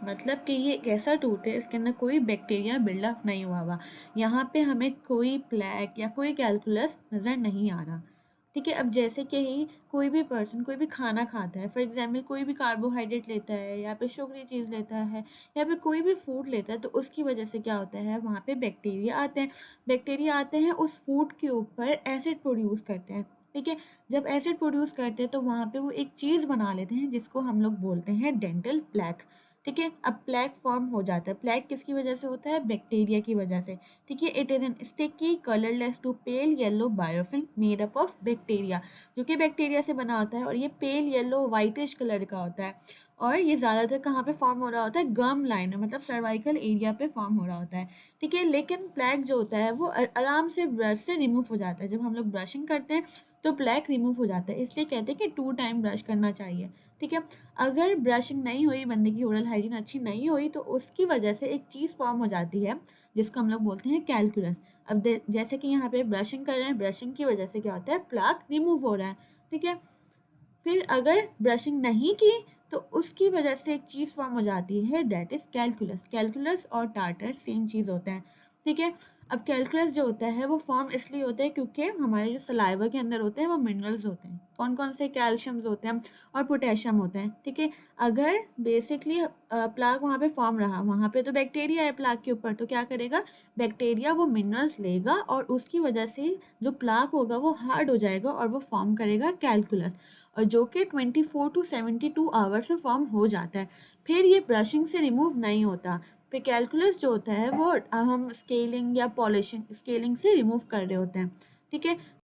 मतलब कि ये एक ऐसा टूथ है इसके अंदर कोई बैक्टीरिया बिल्डअप नहीं हुआ हुआ। यहाँ पे हमें कोई प्लैक या कोई कैलकुलस नज़र नहीं आ रहा। ठीक है, अब जैसे कि ही कोई भी पर्सन कोई भी खाना खाता है, फॉर एग्जांपल कोई भी कार्बोहाइड्रेट लेता है या फिर शुगरी चीज़ लेता है या फिर कोई भी फूड लेता है, तो उसकी वजह से क्या होता है, वहाँ पे बैक्टीरिया आते हैं। बैक्टीरिया आते हैं, उस फूड के ऊपर एसिड प्रोड्यूस करते हैं। ठीक है, जब एसिड प्रोड्यूस करते हैं तो वहाँ पे वो एक चीज़ बना लेते हैं जिसको हम लोग बोलते हैं डेंटल प्लैक। ठीक है, अब प्लैक फॉर्म हो जाता है। प्लैक किसकी वजह से होता है, बैक्टीरिया की वजह से। ठीक है, it is an sticky colourless to pale yellow biofilm made up of bacteria, जो कि बैक्टीरिया से बना होता है और ये पेल येलो वाइटिश कलर का होता है। और ये ज़्यादातर कहाँ पे फॉर्म हो रहा होता है, गम लाइन में, मतलब सर्वाइकल एरिया पे फॉर्म हो रहा होता है। ठीक है, लेकिन प्लैक जो होता है वो आराम से ब्रश से रिमूव हो जाता है। जब हम लोग ब्रशिंग करते हैं तो प्लैक रिमूव हो जाता है, इसलिए कहते हैं कि 2 टाइम ब्रश करना चाहिए। ठीक है, अगर ब्रशिंग नहीं हुई, बंदे की ओरल हाइजीन अच्छी नहीं हुई, तो उसकी वजह से एक चीज़ फॉर्म हो जाती है जिसको हम लोग बोलते हैं कैलकुलस। अब जैसे कि यहाँ पे ब्रशिंग कर रहे हैं, ब्रशिंग की वजह से क्या होता है, प्लाक रिमूव हो रहा है। ठीक है, फिर अगर ब्रशिंग नहीं की तो उसकी वजह से एक चीज़ फॉर्म हो जाती है, दैट इज़ कैलकुलस। कैलकुलस और टार्टर सेम चीज़ होते हैं। ठीक है, अब कैलकुलस जो होता है वो फॉर्म इसलिए होता है क्योंकि हमारे जो सलाइवा के अंदर होते हैं वो मिनरल्स होते हैं। कौन कौन से, कैल्शियम्स होते हैं और पोटेशियम होते हैं। ठीक है, अगर बेसिकली प्लाक वहाँ पे फॉर्म रहा, वहाँ पे तो बैक्टीरिया है प्लाक के ऊपर, तो क्या करेगा, बैक्टीरिया वो मिनरल्स लेगा और उसकी वजह से जो प्लाक होगा वो हार्ड हो जाएगा और वो फॉर्म करेगा कैलकुलस, और जो कि 24 टू 72 आवर्स में फॉर्म हो जाता है। फिर ये ब्रशिंग से रिमूव नहीं होता। फिर कैलकुलस जो होता है वो हम स्केलिंग या पॉलिशिंग, स्केलिंग से रिमूव कर रहे होते हैं। ठीक है,